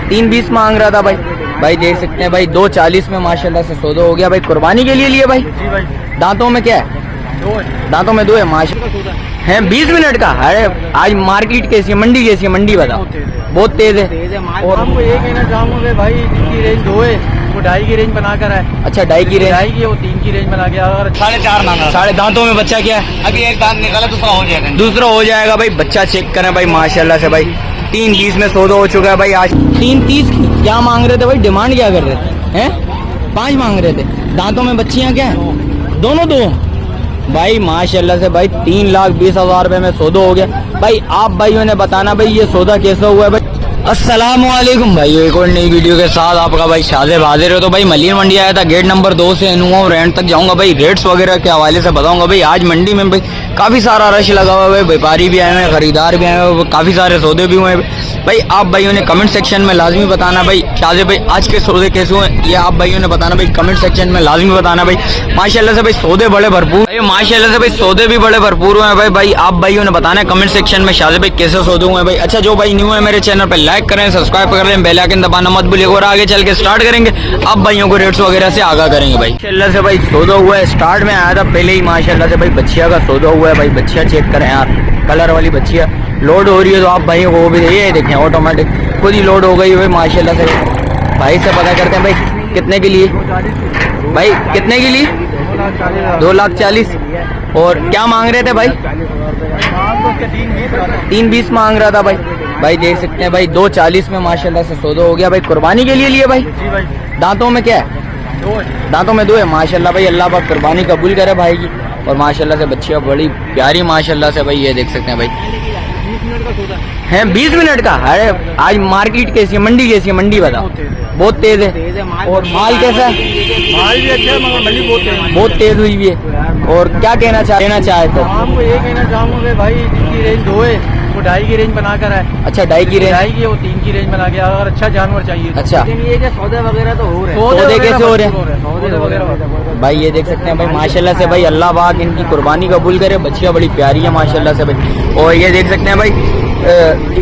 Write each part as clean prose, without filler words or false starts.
320 मांग रहा था भाई। भाई देख सकते हैं भाई 240 में माशाल्लाह से सौदा हो गया भाई। कुर्बानी के लिए भाई। जी भाई। दांतों में क्या है? दांतों में 2 है माशाल्लाह है। 20 मिनट का। अरे आज मार्केट कैसी है, मंडी कैसी है? मंडी बताओ। बहुत तेज है। और हमको ये कहना चाहूँगा भाई जिनकी रेंज 2 है वो 2.5 की रेंज बना कर है। अच्छा 2.5 की रेंज, 2.5 की वो 3 की रेंज बना गया। और 4.5 मांगा। साढ़े दांतों में बच्चा क्या है? अभी एक दांत निकाला, दूसरा हो जाएगा। दूसरा हो जाएगा भाई। बच्चा चेक करें भाई माशाल्लाह से भाई। 320 में सौदा हो चुका है भाई। आज 330 की क्या मांग रहे थे भाई? डिमांड क्या कर रहे थे? हैं 5 मांग रहे थे। दांतों में बच्चियां क्या है? दोनों 2 भाई माशाल्लाह से भाई। 3,20,000 रुपए में सौदा हो गया भाई। आप भाइयों ने बताना भाई ये सौदा कैसा हुआ है भाई। अस्सलामुअलैकुम भाई, एक और नई वीडियो के साथ आपका भाई शाज़ेब हाजिर है। तो भाई मलिर मंडी आया था, गेट नंबर 2 से नुआ और एंड तक जाऊंगा भाई। रेट्स वगैरह के हवाले से बताऊंगा भाई। आज मंडी में भाई काफ़ी सारा रश लगा हुआ है भाई। व्यापारी भी आए हुए हैं, खरीदार भी आए हुए हैं, काफ़ी सारे सौदे भी हुए हैं भाई। आप भाइयों ने कमेंट सेक्शन में लाजमी बताना भाई शाज़ेब भाई आज के सौदे कैसे हुए, ये आप भाइयों ने बताना भाई। कमेंट सेक्शन में लाजमी बताना भाई। माशाल्लाह से भाई सौदे बड़े भरपूर, माशाल्लाह से भाई सौदे भी बड़े भरपूर हुए हैं भाई। भाई आप भाइयों ने बताना है कमेंट सेक्शन में शाज़ेब भाई कैसे सौदे हुए हैं भाई। अच्छा जो भाई न्यू है मेरे चैनल पर लाइक करें, सब्सक्राइब कर लें, बेल आइकन दबाना मत भूलिएगा। और आगे चल के स्टार्ट करेंगे, आप भाइयों को रेट्स वगैरह से आगाह करेंगे भाई। माशाल्लाह से भाई सौदा हुआ है। स्टार्ट में आया था पहले ही माशाल्लाह से भाई बच्चिया का सौदा हुआ है भाई। बच्चिया चेक करें यार, कलर वाली बच्चिया लोड हो रही है। तो आप भाइयों को वो भी ये देखें ऑटोमेटिक खुद ही लोड हो गई भाई माशाल्लाह से। भाई से पता करते हैं भाई कितने के लिए भाई, कितने के लिए? 2,40,000। और क्या मांग रहे थे भाई? 320 मांग रहा था भाई। भाई देख सकते हैं भाई 240 में माशाल्लाह से सौदा हो गया भाई। कुर्बानी के लिए भाई। जी भाई। दांतों में क्या है? दांतों में 2 है माशाल्लाह भाई। अल्लाह पाक कुर्बानी कबूल करे भाई की। और माशाल्लाह से बच्चियाँ बड़ी प्यारी माशाल्लाह से भाई। ये देख सकते हैं भाई 20 मिनट का सौदा है। 20 मिनट का। अरे आज मार्केट कैसी है, मंडी कैसी है? मंडी बताओ। बहुत तेज है। और माल कैसा है? माल भी अच्छा है मगर मंडी बहुत तेज हुई भी है। और क्या कहना चाहे तो हमको ये कहना चाहूँगा भाई जिनकी रेंज 2 है वो 2.5 की रेंज बना कर है। अच्छा 2.5 की रेंज, 2.5 की वो 3 की रेंज बना गया। अगर अच्छा जानवर चाहिए तो। अच्छा ये क्या सौदे वगैरह तो हो रहे हैं। सौदे कैसे हो रहे हैं? सौदे वगैरह भाई ये देख सकते हैं भाई माशाल्लाह से भाई। अल्लाह पाक इनकी कुर्बानी कबूल करे। बच्चियाँ बड़ी प्यारी है माशाल्लाह से भाई। और ये देख सकते हैं भाई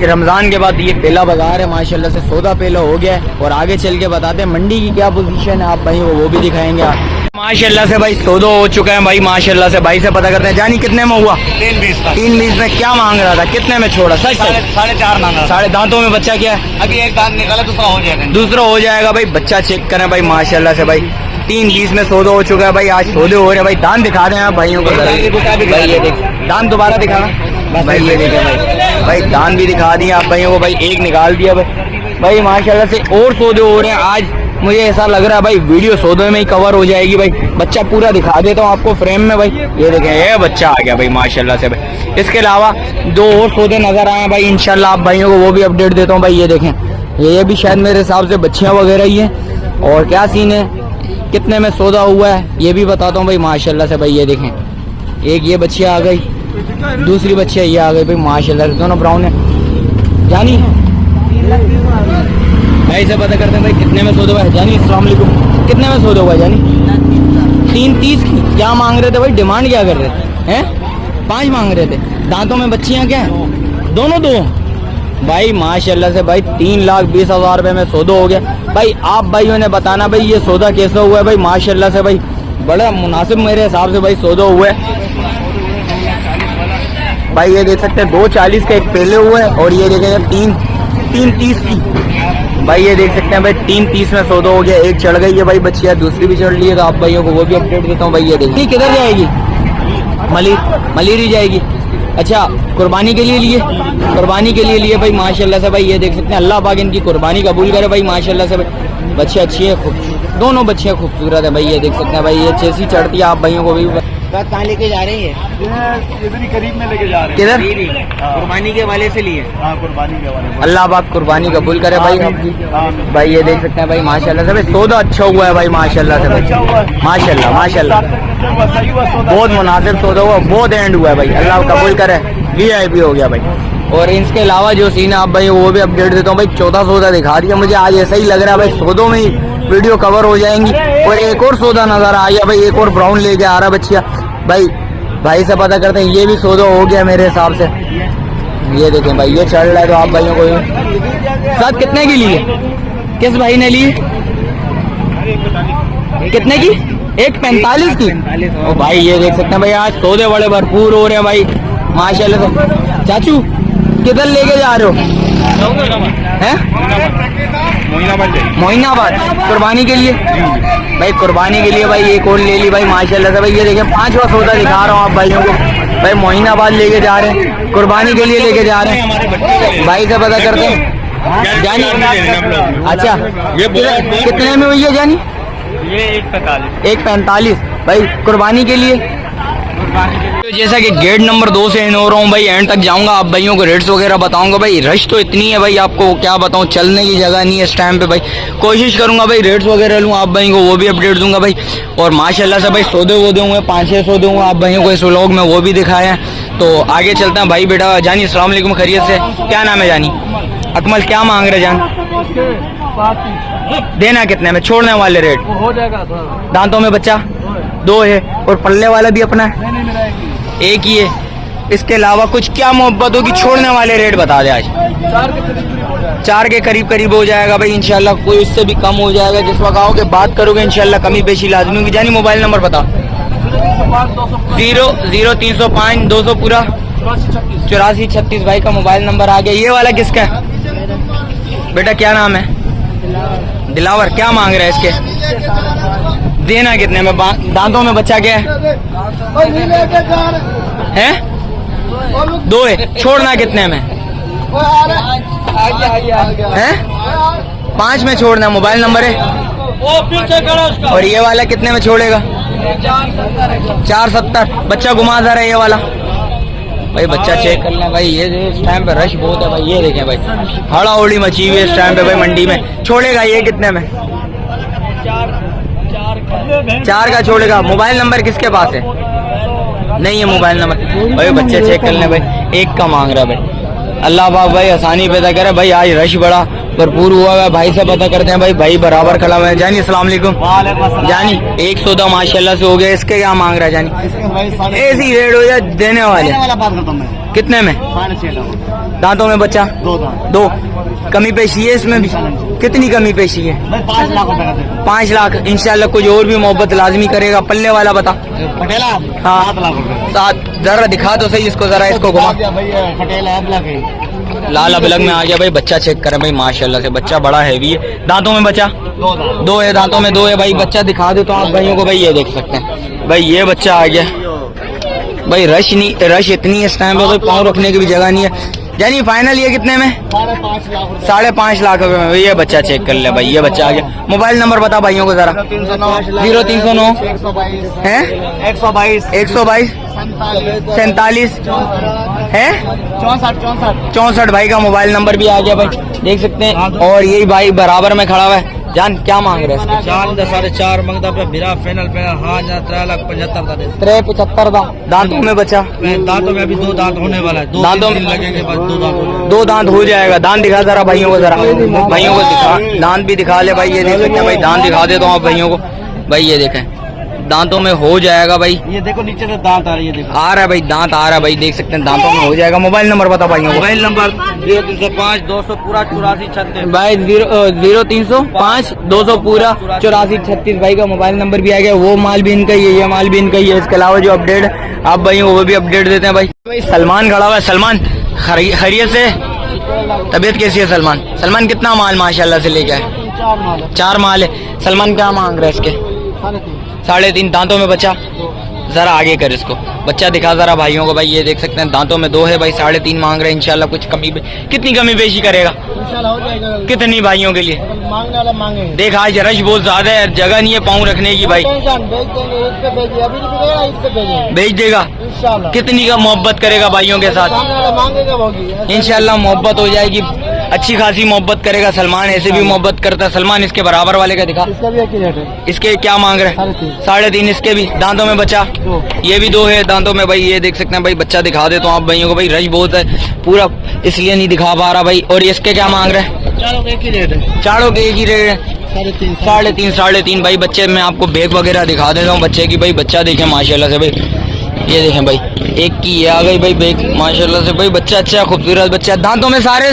रमजान के बाद ये पहला बाजार है माशाल्लाह से। सौदा पहला हो गया है। और आगे चल के बताते हैं मंडी की क्या पोजीशन है, आप भाई वो भी दिखाएंगे आप। माशाल्लाह से भाई सौदा हो चुका है भाई माशाल्लाह से। भाई से पता करते हैं जानी कितने में हुआ? 320 में क्या मांग रहा था? कितने में छोड़ा? सच 4.5 मांगा। साढ़े दांतों में बच्चा क्या है? अभी एक दांत निकाला, दूसरा हो जाएगा। दूसरा हो जाएगा भाई। बच्चा चेक करें भाई माशाल्लाह से भाई। 320 में सौदा हो चुका है भाई। आज सौदे हो रहे हैं भाई। दांत दिखा दें आप भाइयों को भाई। ये देख दांत दोबारा दिखाना भाई। ये देखे भाई दांत भी दिखा दिए आप भाइयों को भाई। एक निकाल दिया भाई माशाल्लाह से। और सौदे हो रहे हैं आज। मुझे ऐसा लग रहा है भाई वीडियो सौदे में ही कवर हो जाएगी भाई। बच्चा पूरा दिखा देता हूँ आपको फ्रेम में भाई। ये देखें ये बच्चा आ गया भाई माशाल्लाह से भाई। इसके अलावा 2 और सौदे नजर आए भाई। इंशाल्लाह आप भाइयों को वो भी अपडेट देता हूँ भाई। ये देखें ये भी शायद मेरे हिसाब से बच्चियाँ वगैरह ही है। और क्या सीन है, कितने में सौदा हुआ है ये भी बताता हूँ भाई माशाल्लाह से भाई। ये देखें एक ये बच्चियाँ आ गई, दूसरी बच्चियाँ ये आ गई भाई माशाल्लाह से। दोनों ब्राउन है। जानी भाई से पता करते हैं भाई कितने में सौदा हुआ है। जानी अस्सलाम वालेकुम, कितने में सौदा हुआ है जानी? 330 की क्या मांग रहे थे भाई? डिमांड क्या कर रहे थे? हैं 5 मांग रहे थे। दांतों में बच्चियाँ क्या है? दोनों 2 भाई माशाल्लाह से भाई। 3,20,000 रुपए में सौदा हो गया भाई। आप भाइयों ने बताना भाई ये सौदा कैसा हुआ है भाई माशाल्लाह से भाई। बड़ा मुनासिब मेरे हिसाब से भाई सौदा हुआ है भाई। ये देख सकते हैं 240 का एक पहले हुआ है। और ये देखेंगे 330 की भाई। ये देख सकते हैं भाई 330 में सौदा हो गया। एक चढ़ गई है भाई बच्चिया, दूसरी भी चढ़ ली है। तो आप भाइयों को वो भी अपडेट देता हूँ भाई। ये देखिए किधर जाएगी? मलिर ही जाएगी। अच्छा कुर्बानी के लिए कुर्बानी के लिए भाई माशाल्लाह से भाई। ये देख सकते हैं अल्लाह पाक इनकी कुर्बानी कबूल करे भाई माशाल्लाह से भाई। बच्चे अच्छी है, दोनों बच्चियाँ खूबसूरत है भाई। ये देख सकते हैं भाई ये जैसी चढ़ती है आप भाइयों को भी। कहाँ लेके जा रही है? इधर ही करीब में लेके जा रहे हैं। किधर? कुर्बानी के हवाले से लिए। हाँ कुर्बानी के हवाले। अल्लाह पाक कुर्बानी कबूल करे भाई। भाई ये देख सकते हैं भाई माशाल्लाह से भाई सौदा अच्छा हुआ है भाई माशाल्लाह से भाई। माशाल्लाह माशाल्लाह बहुत मुनासिब सौदा हुआ, बहुत एंड हुआ है भाई। अल्लाह कबूल करे। VIP हो गया भाई। और इसके अलावा जो सीन है आप भाई वो भी अपडेट देता हूँ भाई। 14 सौदा दिखा दिया मुझे। आज ऐसा ही लग रहा है भाई सौदों में ही वीडियो कवर हो जाएंगी। और एक और सौदा नजर आ गया भाई। एक और ब्राउन लेके आ रहा बच्चिया भाई। भाई से पता करते हैं ये भी सौदा हो गया मेरे हिसाब से। ये देखें भाई, ये चल रहा है तो आप भाइयों को साथ कितने की ली है? किस भाई ने ली? कितने की? 1.45 की। ओ भाई ये देख सकते हैं भाई, आज सौदे बड़े भरपूर हो रहे हैं भाई माशाल्लाह से। चाचू किधर लेके जा रहे हो? हैं? मोइनाबाद कुर्बानी के लिए भाई, कुर्बानी के लिए भाई एक और ले ली भाई माशाल्लाह से भाई। ये देखें 5वां सौदा दिखा रहा हूँ आप भाइयों को भाई, मोइनाबाद लेके जा रहे हैं, कुर्बानी के लिए लेके जा रहे हैं। भाई से पता करते हैं जानी। अच्छा ये कितने में हुई है जानी? ये 1.45 भाई कुर्बानी के लिए। तो जैसा कि गेट नंबर 2 से इन हो रहा हूँ भाई, एंड तक जाऊंगा, आप भाइयों को रेट्स वगैरह बताऊंगा भाई। रश तो इतनी है भाई, आपको क्या बताऊं, चलने की जगह नहीं है इस टाइम पे भाई। कोशिश करूंगा भाई रेट्स वगैरह लूँ, आप भाइयों को वो भी अपडेट दूंगा भाई। और माशाल्लाह से भाई सौदे वोदे हुए 5-6 सौदे हुए आप भाइयों को इस व्लॉग में, वो भी दिखाए हैं। तो आगे चलते हैं भाई। बेटा जानी अस्सलाम वालेकुम, खैरियत से? क्या नाम है जानी? अकमल क्या मांग रहे जान? देना कितने में? छोड़ने वाले रेट हो जाएगा। दांतों में बच्चा 2 है और पल्ले वाला भी अपना है, एक ही है। इसके अलावा कुछ क्या मोहब्बत होगी? छोड़ने वाले रेट बता दे। आज 4 के करीब करीब हो जाएगा भाई इंशाल्लाह, कोई इससे भी कम हो जाएगा। जिस वक्त आओगे बात करोगे इंशाल्लाह कमी पेशी लाजमी होगी। जानी मोबाइल नंबर बता। 00305 200 पूरा 8436 भाई का मोबाइल नंबर आ गया। ये वाला किसका है बेटा? क्या नाम है? दिलावर। क्या मांग रहा है इसके? देना कितने में? दांतों में बच्चा क्या है? 2 है। छोड़ना कितने में है? 5 में छोड़ना। मोबाइल नंबर है? और ये वाला कितने में छोड़ेगा? 470। बच्चा घुमा जा रहा है ये वाला भाई, बच्चा चेक कर लें भाई। ये इस टाइम पे रश बहुत है भाई, ये देखें भाई, हड़ा उड़ी मची हुई है इस टाइम पे भाई मंडी में। छोड़ेगा ये कितने में? 4 का छोड़ेगा। मोबाइल नंबर किसके पास है? नहीं है मोबाइल नंबर भाई। बच्चे चेक कर लें भाई, 1 का मांग रहा है भाई। अल्लाह पाक भाई आसानी पैदा करे भाई। आज रश बड़ा भरपूर हुआ है भाई से पता करते हैं भाई। भाई बराबर खड़ा हुआ है। जानी अस्सलाम वालेकुम। जानी एक सौदा माशाल्लाह से हो गया। इसके क्या मांग रहा है जानी? ऐसी रेट हो जाए देने वाले कितने में? 6.5 दांतों में बच्चा 2। कमी पेशी है इसमें भी? कितनी कमी पेशी है? 5 लाख रुपए का। 5 लाख इंशाल्लाह। कुछ और भी मोहब्बत लाजमी करेगा। पल्ले वाला बता। पटेला हाँ 7 लाख रुपए। 7। जरा दिखा तो सही इसको, जरा इसको घुमा। पटेला लाल अबलग में आ गया भाई। बच्चा चेक करें भाई माशाल्लाह से, बच्चा बड़ा हैवी है। दांतों में बच्चा 2 है। दांतों में 2 है भाई। बच्चा दिखा दे तो आप भाइयों को भाई, ये देख सकते हैं भाई, ये बच्चा आ गया भाई। रश इतनी है इस टाइम पे, पाँव रखने की भी जगह नहीं है। यानी फाइनल ये कितने में? 5.5 लाख रुपए में। ये बच्चा चेक कर ले भाई, ये बच्चा आ गया। मोबाइल नंबर बता भाइयों को जरा। 0309 है 122 47 है 64 भाई का मोबाइल नंबर भी आ गया भाई, देख सकते हैं। और यही भाई बराबर में खड़ा हुआ है। जान क्या मांग रहे हैं? 4.5 मंगता पे बिरा फाइनल पे। हाँ 3,75,000 375 दांतों में बचा। दांतों में अभी 2 दांत होने वाला है। दांतों में लगेंगे बस 2 दांत। 2 दांत हो जाएगा। दांत दिखा जरा भाइयों को, जरा भाइयों को दिखा। दांत भी दिखा ले भाई, ये देख सकते हैं भाई। दांत दिखा देता हूँ आप भाइयों को भाई, ये देखें दांतों में हो जाएगा भाई। ये देखो नीचे से दांत आ रही है, देखो आ रहा है भाई, दांत आ रहा है भाई, देख सकते हैं दांतों में हो जाएगा। मोबाइल नंबर बता भाइयों को। मोबाइल नंबर 0305 200 पूरा 8436 भाई 0305 200 पूरा 8436 भाई का मोबाइल नंबर भी आ गया। वो माल भी इनका ही है, ये माल भी इनका ही है। इसके अलावा जो अपडेट आप भाइयों को वो भी अपडेट देते हैं भाई। भाई सलमान खड़ा हुआ है। सलमान खैरियत से? तबीयत कैसी है सलमान? सलमान कितना माल माशाल्लाह से लेके आए? 4 माल है। सलमान क्या मांग रहा है इसके? 3.5 दांतों में बच्चा। जरा आगे कर इसको, बच्चा दिखा जरा भाइयों को भाई, ये देख सकते हैं दांतों में 2 है भाई। 3.5 मांग रहे हैं। इंशाल्लाह कुछ कमी, कितनी कमी पेशी करेगा? कितनी भाइयों के लिए? मांगने वाला मांगे। देख आज रश बहुत ज्यादा है, जगह नहीं है पाँव रखने की भाई। भेज देगा। कितनी का मोहब्बत करेगा भाइयों के साथ? इंशाल्लाह मोहब्बत हो जाएगी, अच्छी खासी मोहब्बत करेगा। सलमान ऐसे भी मोहब्बत करता है। सलमान इसके बराबर वाले का दिखा। इसके क्या मांग रहे हैं? 3.5 इसके भी। दांतों में बच्चा ये भी 2 है दांतों में भाई, ये देख सकते हैं भाई। बच्चा दिखा दे तो आप भाइयों को भाई, रश बहुत है पूरा इसलिए नहीं दिखा पा रहा भाई। और इसके क्या मांग रहे हैं? चारों के एक ही रेट है। चारों के एक ही रेट है। 3.5 भाई। बच्चे मैं आपको बैग वगैरह दिखा देता हूँ बच्चे की भाई। बच्चा देखे माशाल्लाह से भाई, ये देखें भाई, एक की ये आ गई भाई बेक माशाल्लाह से भाई, बच्चा अच्छा खूबसूरत बच्चा, दांतों में सारे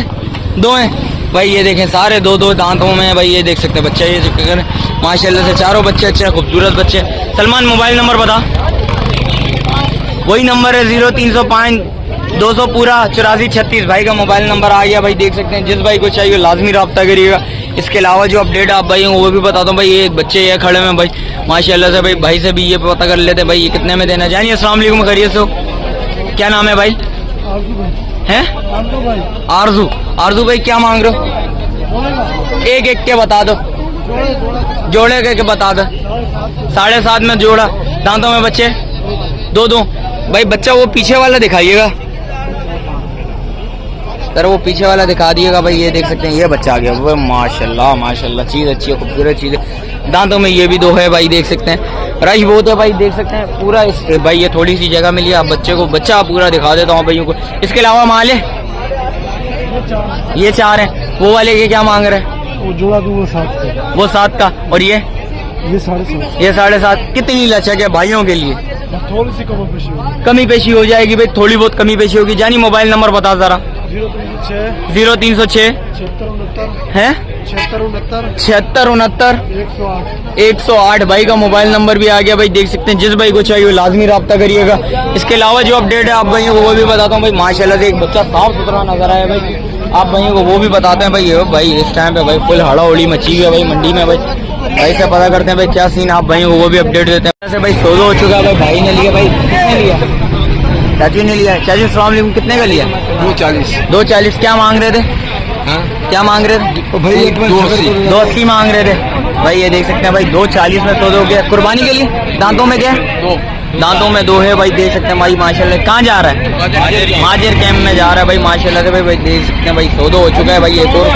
दो हैं भाई, ये देखें सारे दो दो दांतों में है भाई, ये देख सकते हैं बच्चा, ये देखें माशाल्लाह से चारों बच्चे अच्छे खूबसूरत बच्चे। सलमान मोबाइल नंबर बता। वही नंबर है 0305 200 पूरा 8436 भाई का मोबाइल नंबर आ गया भाई, देख सकते हैं। जिस भाई को चाहिए लाजमी रब्ता करिएगा। इसके अलावा जो अपडेट आप भाई वो भी बताता हूँ भाई। ये एक बच्चे ये खड़े हैं भाई माशाल्लाह से भाई, भाई से भी ये पता कर लेते भाई ये कितने में देना। जानिए अस्सलाम वालेकुम, खैरियत से हो? क्या नाम है भाई? हैं आरजू। आरजू भाई क्या मांग रहे हो? एक एक के बता दो, जोड़े के बता दो। 7.5 में जोड़ा, दांतों में बच्चे दो दो भाई। बच्चा वो पीछे वाला दिखाइएगा सर, वो पीछे वाला दिखा दिएगा भाई। ये देख सकते हैं ये बच्चा आ गया वो, माशाल्लाह माशाल्लाह, चीज अच्छी है, खूबसूरत चीज है। दांतों में ये भी दो है भाई, देख सकते हैं। रश बहुत है भाई, देख सकते हैं पूरा इस भाई, ये थोड़ी सी जगह मिली आप बच्चे को, बच्चा पूरा दिखा देता हूँ भाइयों को। इसके अलावा माल है ये 4 है। वो वाले के क्या मांग रहे हैं? वो जोड़ा दूँ 7 का, वो 7 का, और ये 7.5। ये 7.5। कितनी लचक है भाइयों के लिए? थोड़ी सी कमी पेशी हो जाएगी भाई, थोड़ी बहुत कमी पेशी होगी। जानी मोबाइल नंबर बता जरा। 0306 है 7669 108 भाई का मोबाइल नंबर भी आ गया भाई, देख सकते हैं। जिस भाई को चाहिए लाजमी रब्ता करिएगा। इसके अलावा जो अपडेट है आप भाइयों को वो भी बताता हूँ भाई। माशाल्लाह से एक बच्चा साफ सुथरा नजर आया भाई, आप भाइयों को वो भी बताते हैं भाई। ये भाई इस टाइम पे भाई फुल हड़ा उड़ी मची हुई है भाई मंडी में भाई। भाई से पता करते हैं भाई क्या सीन, आप भाइयों को वो भी अपडेट देते हैं। वैसे भाई सौदा हो चुका है भाई, भाई ने लिया भाई। किसने लिया? चाचू ने लिया। चाचू अस्सलाम वालेकुम, कितने का लिया? 240। क्या मांग रहे थे? क्या मांग रहे थे भाई? 280 मांग रहे थे भाई। ये देख सकते हैं भाई 240 में सौदा हो गया। कुर्बानी के लिए दांतों में क्या? दांतों में 2 है भाई, देख सकते हैं भाई माशाल्लाह। कहाँ जा रहा है? माजिर कैंप में जा रहा है भाई माशाल्लाह से भाई देख सकते हैं भाई सौदा हो चुका है भाई। एक और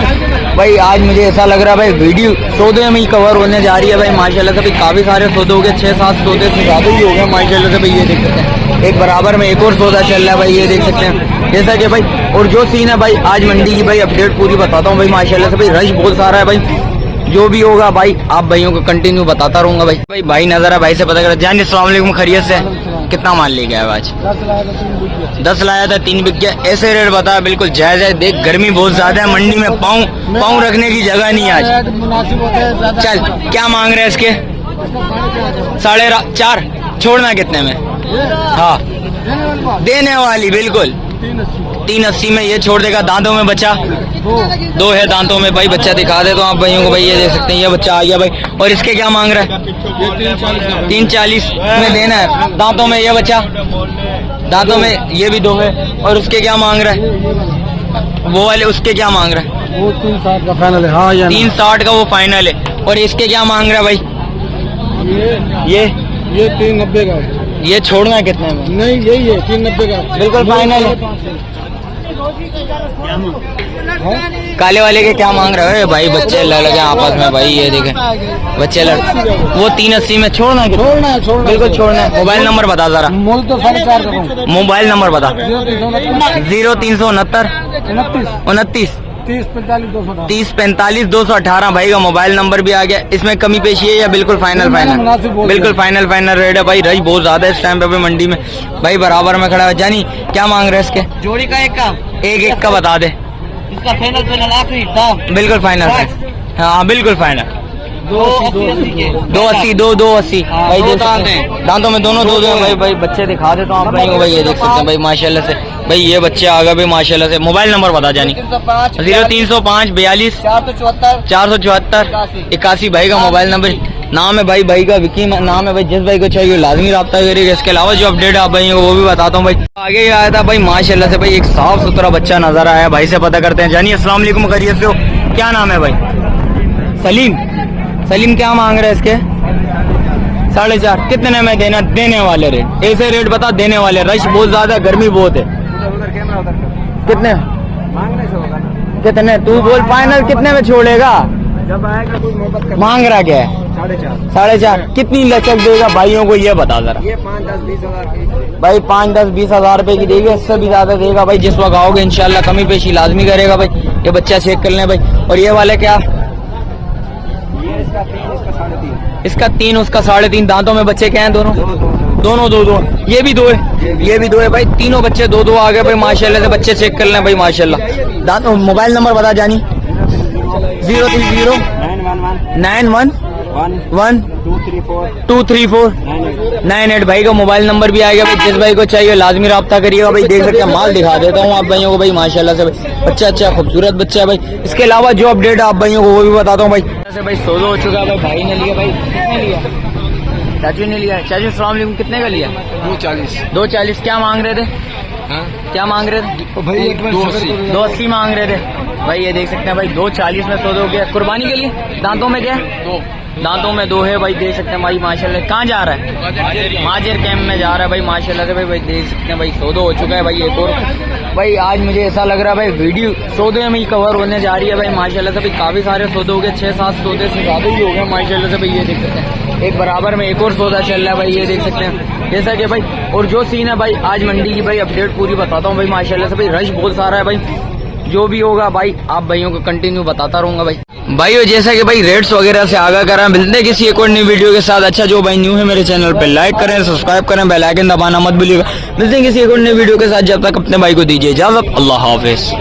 भाई आज मुझे ऐसा लग रहा है भाई वीडियो सौदे में ही कवर होने जा रही है भाई माशाल्लाह से भाई। काफी सारे सौदे हो गए, 6-7 सौदे से ज्यादा ही हो गए माशाल्लाह से भाई। ये देख सकते हैं एक बराबर में एक और सौदा चल रहा है भाई, ये देख सकते हैं जैसा कि भाई। और जो सीन है भाई आज मंडी की भाई अपडेट पूरी बताता हूँ भाई माशाल्लाह से भाई। रश बहुत सारा है भाई, जो भी होगा भाई आप भाइयों को कंटिन्यू बताता रहूंगा भाई। भाई नजर है, भाई से पता कर। जान अस्सलाम वालेकुम, खैरियत से? कितना माल ले गया आज? 10 लाया था, 3 बिक गया। ऐसे रेट बता, बिल्कुल जायज है। देख गर्मी बहुत ज्यादा है मंडी में, पाँव रखने की जगह नहीं है आज। चल क्या मांग रहे हैं इसके? 4.5। छोड़ना कितने में? हाँ देने वाली बिल्कुल 380 में ये छोड़ देगा। दांतों में बच्चा 2 है, दांतों में भाई बच्चा दिखा दे तो आप भाइयों को भाई। ये देख सकते हैं ये बच्चा आ गया भाई। और इसके क्या मांग रहा है? 340 में देना है। दांतों में ये बच्चा, दांतों में ये भी 2 है। और उसके क्या मांग रहा है? वो वाले उसके क्या मांग रहा है? वो 360 का फाइनल है। हाँ 360 का वो फाइनल है। और इसके क्या मांग रहा है भाई? ये 390 का। ये छोड़ना कितने में? नहीं यही है 390 का, बिल्कुल फाइनल है। काले वाले के क्या मांग रहे हो भाई? बच्चे लगे आपस में भाई, ये देखें बच्चे लड़। वो 380 में छोड़ना है? छोड़ना बिल्कुल छोड़ना है। मोबाइल नंबर बता जरा। मोल तो 4.5 मोबाइल नंबर बता। 0369 29 30 45 218 भाई का मोबाइल नंबर भी आ गया। इसमें कमी पेशी है या बिल्कुल फाइनल? बिल्कुल फाइनल रेट है भाई। रश बहुत ज्यादा है इस टाइम पे मंडी में भाई, बराबर में खड़ा है। जानी क्या मांग रहे हैं इसके? जोड़ी का एक का बता दे। इसका फाइनल आखिरी था। बिल्कुल फाइनल, हाँ बिल्कुल फाइनल। 280 280 भाई। दांतों में दोनों 2 भाई। भाई बच्चे दिखा देता हूँ आप भाई को भाई। ये देख सकते हैं भाई माशाल्लाह से भाई, ये बच्चे आ गए भाई माशाल्लाह से। मोबाइल नंबर बता जानी। 0305 42 474 81 भाई का मोबाइल नंबर। नाम है भाई, भाई का विकी नाम है भाई। जिस भाई को चाहिए लाजमी रब्ता करिएगा। इसके अलावा जो अपडेट आप भाई को वो भी बताता हूँ भाई। आगे ही आया था भाई माशाल्लाह से भाई, एक साफ सुथरा बच्चा नजर आया। भाई से पता करते हैं। जानिए अस्सलाम वालेकुम, खैरियत से हो? क्या नाम है भाई? सलीम क्या मांग रहे हैं इसके? 4.5। कितने में देना? देने वाले रेट, ऐसे रेट बता देने वाले। रश बहुत ज्यादा, गर्मी बहुत है। कितने कितने तू बोल, फाइनल कितने में छोड़ेगा? जब आएगा कोई मोहब्बत कर। मांग रहा क्या है? 4.5। कितनी लचक देगा भाइयों को ये बता जरा। ये 5-10-20 हजार भाई 5-10-20 हजार रुपए की देगी, इससे भी ज्यादा देगा भाई। जिस वक्त आओगे इंशाल्लाह कमी पेशी लाजमी करेगा भाई। ये बच्चा चेक कर लें भाई। और ये वाले क्या? इसका 3 उसका 3.5। दांतों में बच्चे क्या हैं? दोनों दोनों दो दो, ये भी दो है, ये भी दो है भाई, तीनों बच्चे दो दो आ गए भाई माशाल्लाह से। बच्चे चेक कर लें भाई माशाल्लाह। दांत मोबाइल नंबर बता जानी। 030 91 1 234 98 भाई का मोबाइल नंबर भी आएगा भाई। जिस भाई को चाहिए लाजमी रब्ता करिएगा भाई। देख सकते हैं माल दिखा देता हूँ आप भाइयों को भाई माशाल्लाह से भाई। बच्चा अच्छा खूबसूरत बच्चा है भाई। इसके अलावा जो अपडेट आप भाइयों को वो भी बताता हूँ भाई। जैसे भाई सौदा हो चुका है भाई ने लिया भाई। किसने लिया? चाचू ने लिया। चाचू अस्सलाम वालेकुम, कितने का लिया? 240। क्या मांग रहे थे? क्या मांग रहे थे भाई? 280 मांग रहे थे भाई। ये देख सकते हैं भाई 240 में सौदा हो गया। कुर्बानी के लिए दांतों में क्या है? दांतों में दो है भाई। देख सकते हैं भाई माशाल्लाह। कहाँ जा रहा है? माजिर कैंप में जा रहा है भाई माशाल्लाह से भाई। देख सकते हैं भाई सौदा हो चुका है भाई। एक और भाई आज मुझे ऐसा लग रहा है भाई वीडियो सौदे में ही कवर होने जा रही है भाई माशाल्लाह से भाई। काफी सारे सौदे हो गए, 6-7 सौदे से ज्यादा ही हो गए माशाल्लाह से भाई। ये देख सकते हैं एक बराबर में एक और सौदा चल रहा है भाई। ये देख सकते हैं जैसा कि भाई। और जो सीन है भाई आज मंडी की भाई अपडेट पूरी बताता हूँ भाई माशाल्लाह से भाई। रश बहुत सारा है भाई। जो भी होगा भाई आप भाइयों को कंटिन्यू बताता रहूंगा भाई। भाइयों जैसा कि भाई रेट्स वगैरह से आगाह करा। मिलते हैं किसी एक और नई वीडियो के साथ। अच्छा जो भाई न्यू है मेरे चैनल पे लाइक करें, सब्सक्राइब करें, बेल आइकन दबाना मत भूलिएगा। मिलते हैं किसी एक और नई वीडियो के साथ। जब तक अपने भाई को दीजिए इजाजत। अल्लाह हाफिज।